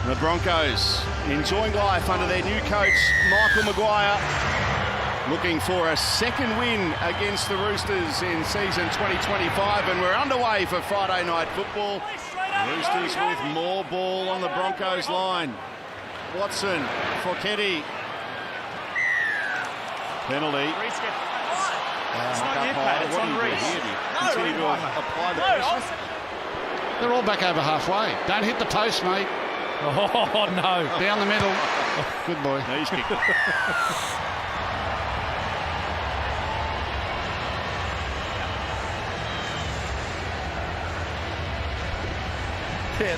The Broncos enjoying life under their new coach, Michael Maguire, looking for a second win against the Roosters in season 2025, and we're underway for Friday night football. Roosters with more ball on the Broncos line. Watson for Keddy. Penalty. It's not you, Pat, it's on Reece. Continue to apply the pressure. They're all back over halfway. Don't hit the post, mate. Oh, no. Down the middle. Good boy. No, he's kicked. Yeah,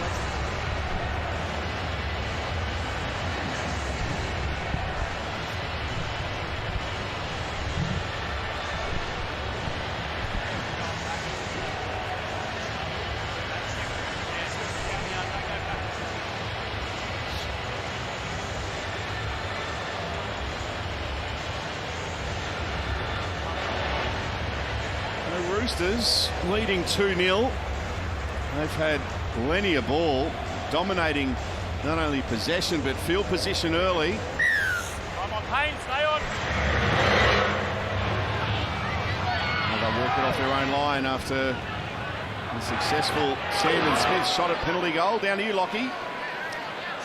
The Roosters leading 2-0. They've had plenty of ball, dominating not only possession but field position early. Come on, Payne, stay on. Well, they'll walk it off their own line after a successful Sandon Smith shot at penalty goal. Down to you, Lockie.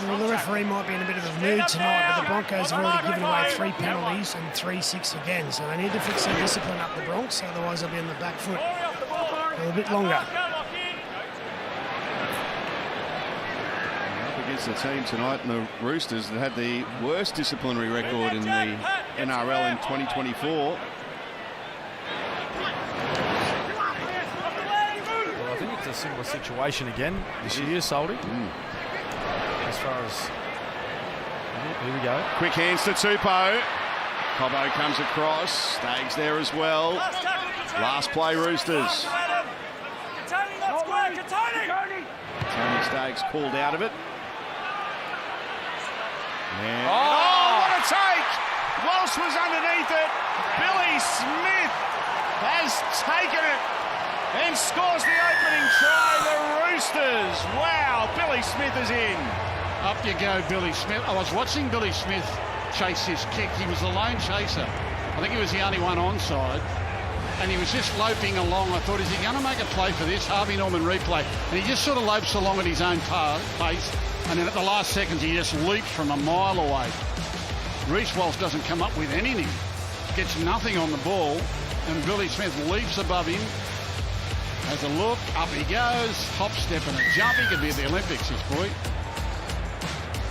Well, the referee might be in a bit of a mood tonight, but the Broncos have already given away 3 penalties and 3-6 again, so they need to fix their discipline up the Bronx, otherwise they'll be on the back foot for a bit longer. Up against the team tonight, and the Roosters that had the worst disciplinary record in the NRL in 2024. Well, I think it's a similar situation again this year, Soldy. As far as... Here we go. Quick hands to Tupou. Cobbo comes across. Staggs there as well. Last play, Roosters. Tony Staggs called out of it. And oh, what a take! Walsh was underneath it. Billy Smith has taken it and scores the opening try. The Roosters. Wow, Billy Smith is in. Up you go, Billy Smith. I was watching Billy Smith chase his kick. He was the lone chaser. I think he was the only one onside. And he was just loping along. I thought, is he going to make a play for this? Harvey Norman replay. And he just sort of lopes along at his own pace. And then at the last seconds, he just leaps from a mile away. Reece Walsh doesn't come up with anything. Gets nothing on the ball. And Billy Smith leaps above him. Has a look. Up he goes. Hop, step and a jump. He could be at the Olympics, this boy.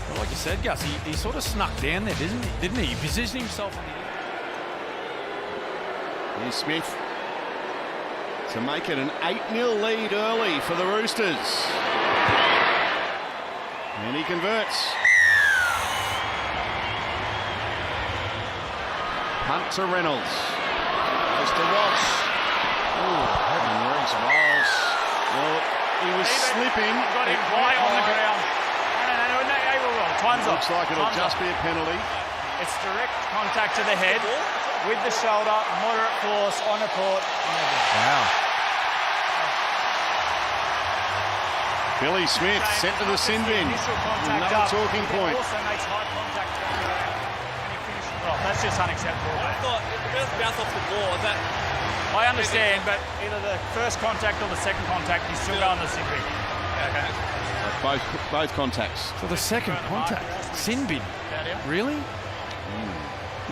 Well, like you said, Gus, he sort of snuck down there, didn't he? He positioned himself on the... Here's Smith to make it an 8-0 lead early for the Roosters. And he converts. Punt to Reynolds. Goes to Walsh. And Reece Walsh. Well, he was slipping. Got him right on the ground. No, they were wrong. Time's up. Looks like it'll just be a penalty. It's direct contact to the head with the shoulder, moderate force on a court. Wow. Billy Smith sent to the sin bin. Another talking point. Also makes high contact and he finishes it off. That's just unacceptable. I thought it first bounce off the ball. Is that? I understand, but either the first contact or the second contact, he's still going to the sin bin. Okay. Both contacts. For the second contact. Sin bin. Really?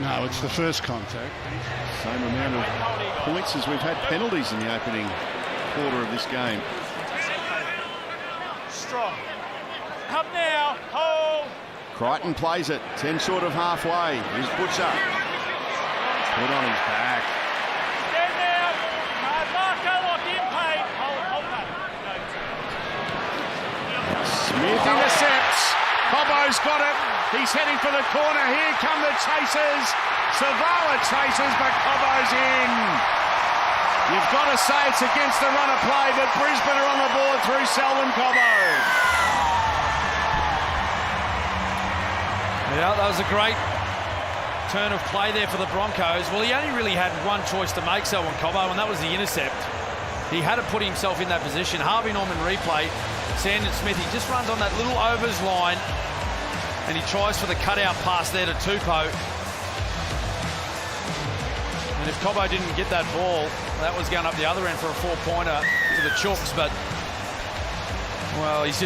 No, it's the first contact. Same amount of points as we've had penalties in the opening quarter of this game. Strong. Up now. Hold. Crichton plays it. 10 short of halfway. Here's Butcher. Put on his back. Stand now. Marco lock in. Pay. Hold that. Smith intercepts. Cobbo's got it. He's heading for the corner. Here come the chasers. Savala chases, but Cobbo's in. You've got to say it's against the run of play, but Brisbane are on the board through Selwyn Cobbo. Yeah, that was a great turn of play there for the Broncos. Well, he only really had one choice to make, Selwyn Cobbo, and that was the intercept. He had to put himself in that position. Harvey Norman replay, Sandon Smith, he just runs on that little overs line and he tries for the cutout pass there to Tupou. And if Cobbo didn't get that ball, that was going up the other end for a 4-pointer to the Chooks, but well, he's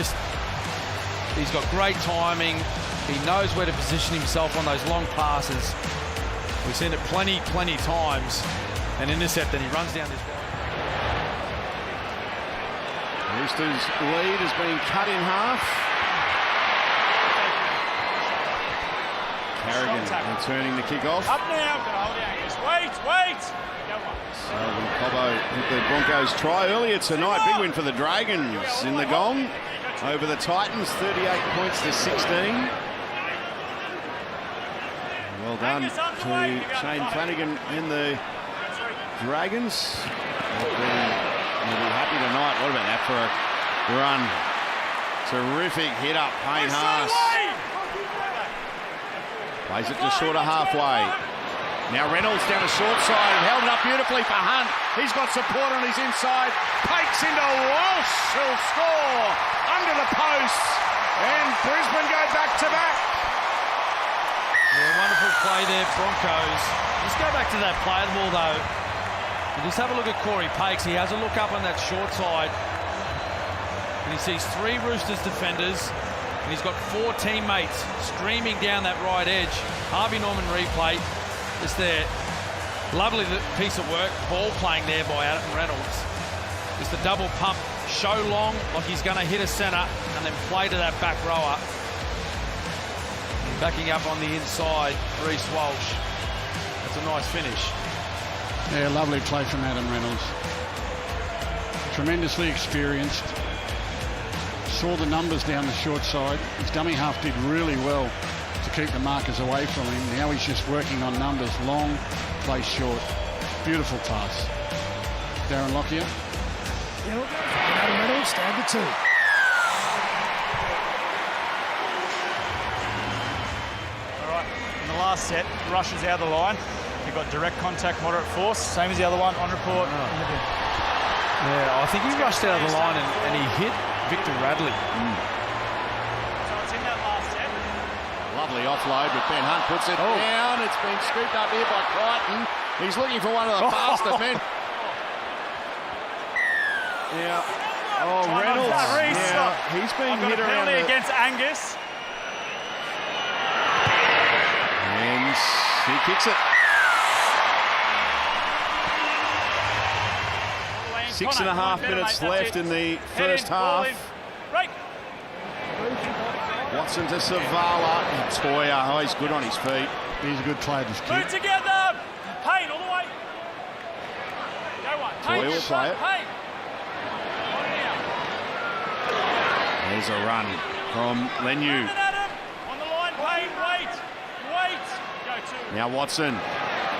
got great timing. He knows where to position himself on those long passes. We've seen it plenty times. And intercept, and he runs down this way. Roosters' lead has been cut in half. Carrigan returning the kickoff. Up now, hold down. Just wait. So when Cobbo hit the Broncos try earlier tonight, big win for the Dragons in the Gong over the Titans, 38 points to 16. Well done to Shane Flanagan in the Dragons. They'll be happy tonight. What about that for a run? Terrific hit up, Payne Haas. Plays it just short of halfway. Now Reynolds down the short side, held it up beautifully for Hunt. He's got support on his inside. Pakes into Walsh, who'll score under the post. And Brisbane go back to back. Yeah, wonderful play there, Broncos. Let's go back to that play of the ball, though. And just have a look at Corey Pakes. He has a look up on that short side. And he sees 3 Roosters defenders. And he's got 4 teammates streaming down that right edge. Harvey Norman replay. Just there. Lovely piece of work. Ball playing there by Adam Reynolds. Just a double pump. Show long, like he's going to hit a centre. And then play to that back rower. And backing up on the inside, Reece Walsh. That's a nice finish. Yeah, lovely play from Adam Reynolds. Tremendously experienced. Saw the numbers down the short side. His dummy half did really well to keep the markers away from him. Now he's just working on numbers. Long, play short. Beautiful pass. Darren Lockyer. Yeah, we'll go for Adam Reynolds, down to 2. All right, in the last set, rushes out of the line. He got direct contact, moderate force, same as the other one, on report. Yeah, I think he rushed out of the line and he hit Victor Radley. So it's in that last set. Lovely offload, but Ben Hunt puts it down. It's been scooped up here by Crichton. He's looking for one of the faster men. Yeah. Oh, Reynolds. Yeah, he's been hit around penalty against Angus. And he kicks it. 6.5 minutes left in the first half. Watson to Savala. And Toya, oh, he's good on his feet. He's a good player, this kid. Move together. Payne all the way. Go one. Toya will play it. There's a run from Leniu. On the line, Payne, wait. Go 2. Now Watson.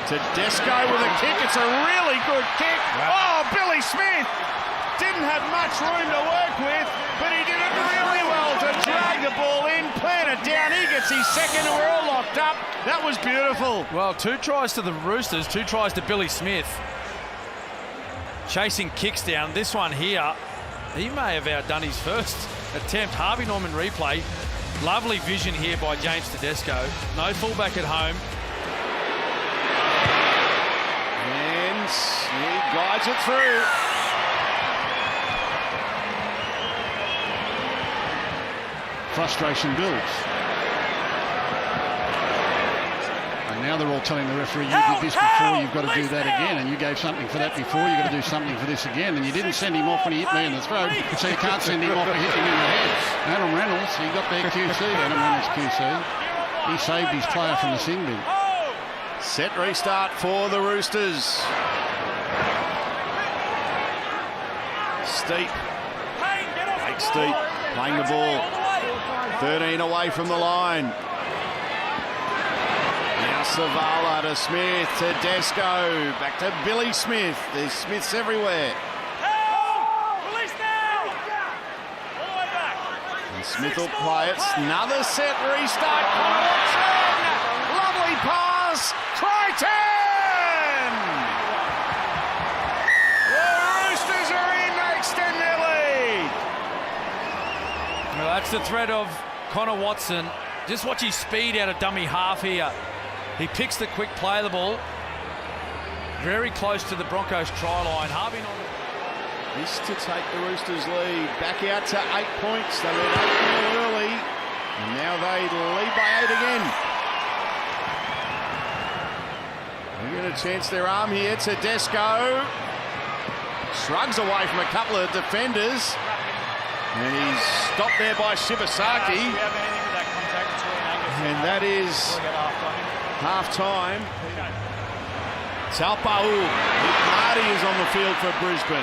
Tedesco with a kick. It's a really good kick. Oh, Billy Smith didn't have much room to work with, but he did it really well to drag the ball in, plant it down. He gets his second. We're all locked up. That was beautiful. Well, 2 tries to the Roosters, 2 tries to Billy Smith. Chasing kicks down. This one here, he may have outdone his first attempt. Harvey Norman replay. Lovely vision here by James Tedesco. No fullback at home. He guides it through. Frustration builds. And now they're all telling the referee, you did this before, you've got to do that again, and you gave something for that before, you've got to do something for this again, and you didn't send him off when he hit me in the throat, so you can't send him off for hitting him in the head. Adam Reynolds, he got their QC, Adam Reynolds QC. He saved his player from the sin bin. Set restart for the Roosters. Steep. Blake Steep playing the ball. 13 away from the line. Now Savala to Smith, to Tedesco, back to Billy Smith. There's Smiths everywhere. Release now. All the way back. And Smith will play it. Another set restart. Crichton. Lovely pass. Crichton. The Roosters are in. They extend their lead. That's the threat of Connor Watson. Just watch his speed out of dummy half here. He picks the quick play the ball. Very close to the Broncos try line. Harvey Norman. This to take the Roosters lead. Back out to 8 points. They led 8-0 early. And now they lead by 8 again. They're going to chance their arm here. Tedesco shrugs away from a couple of defenders. And he's stopped there by Shibasaki. And that is half-time. Taupau. Marty is on the field for Brisbane.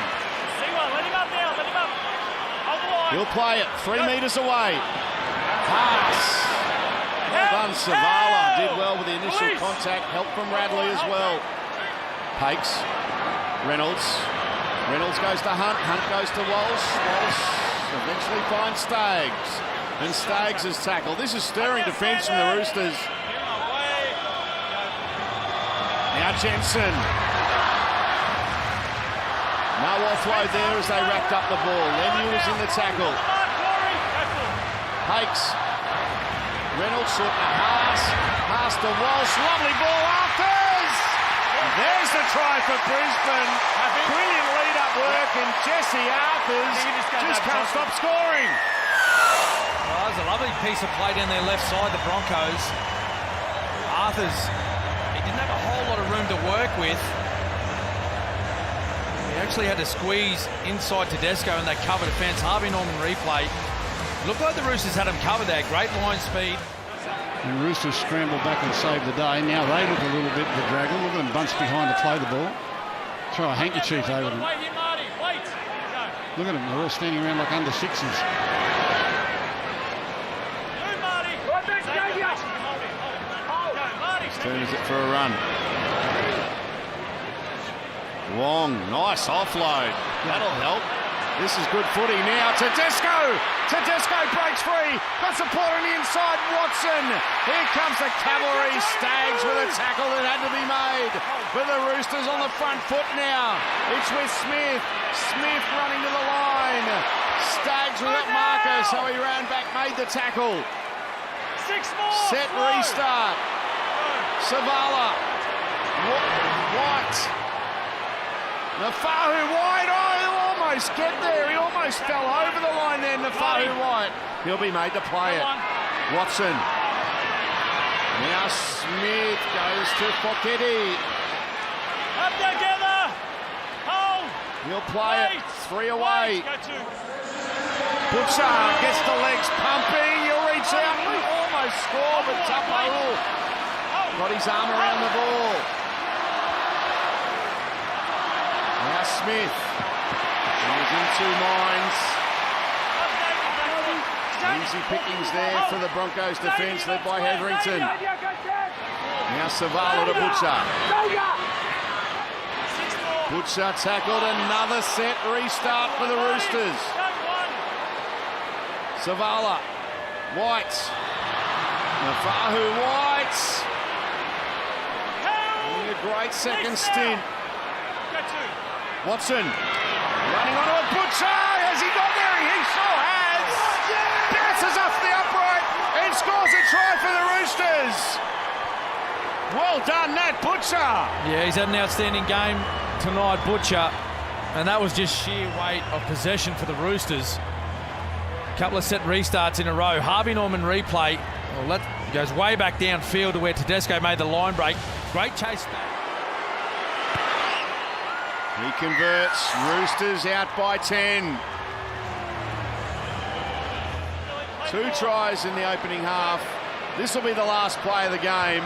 He'll play it 3 metres away. Pass. Well done, Savala. Did well with the initial contact. Help from Radley as well. Pakes. Reynolds. Reynolds goes to Hunt. Hunt goes to Walsh. Walsh eventually finds Staggs. And Staggs is tackled. This is stirring defence from the Roosters. Now Jensen. No offload there as they wrapped up the ball. Lemieux was in the tackle. Hakes. Reynolds short to Haas. Haas to Walsh. Lovely ball. Afters! There's the try for Brisbane. Brilliant lead-up work, and Jesse Arthurs just can't stop scoring. Well, that was a lovely piece of play down their left side, the Broncos. Arthurs, he didn't have a whole lot of room to work with. He actually had to squeeze inside Tedesco and they covered defence. Harvey Norman replay. Looked like the Roosters had him covered there. Great line speed. And Roosters scrambled back and saved the day. Now they look a little bit of a dragon. Look at them bunched behind to play the ball. Throw a handkerchief over them. Look at them. They're all standing around like under sixes. Turns it for a run. Wong, nice offload. That'll help. This is good footy now. Tedesco! Tedesco breaks free. Got support on the inside. Watson. Here comes the cavalry. Staggs with a tackle that had to be made. But the Roosters on the front foot now. It's with Smith. Smith running to the line. Staggs without marker, so he ran back, made the tackle. 6 more. Set restart. Savala. White. Nafahu White. Oh, he'll almost get there. He almost fell over the line there, Nafahu White. He'll be made to play it. Watson. Now Smith goes to Foketi. Up together. Hold. He'll play it. 3 away. Go to. Butcher gets the legs pumping. He'll reach out. Almost score, but Taupau got his arm around the ball. Now Smith. He's in 2 minds. Easy pickings there for the Broncos defence, led by Hetherington. Now Savala to Butcher. Butcher tackled. Another set restart for the Roosters. Savala. White. Nafahu White. A great second stint. Watson running onto a Butcher. Has he got there? He sure has. Bounces off the upright and scores a try for the Roosters. Well done, Nat Butcher. Yeah, he's had an outstanding game tonight, Butcher. And that was just sheer weight of possession for the Roosters. Couple of set restarts in a row. Harvey Norman replay. Well, that goes way back downfield to where Tedesco made the line break. Great chase back. He converts. Roosters out by 10. 2 tries in the opening half. This will be the last play of the game.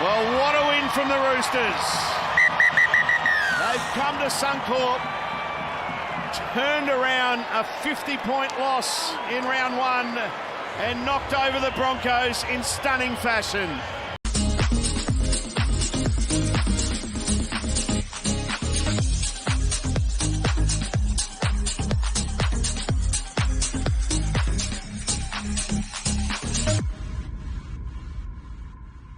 Well, what a win from the Roosters. They've come to Suncorp, turned around a 50-point loss in round 1 and knocked over the Broncos in stunning fashion.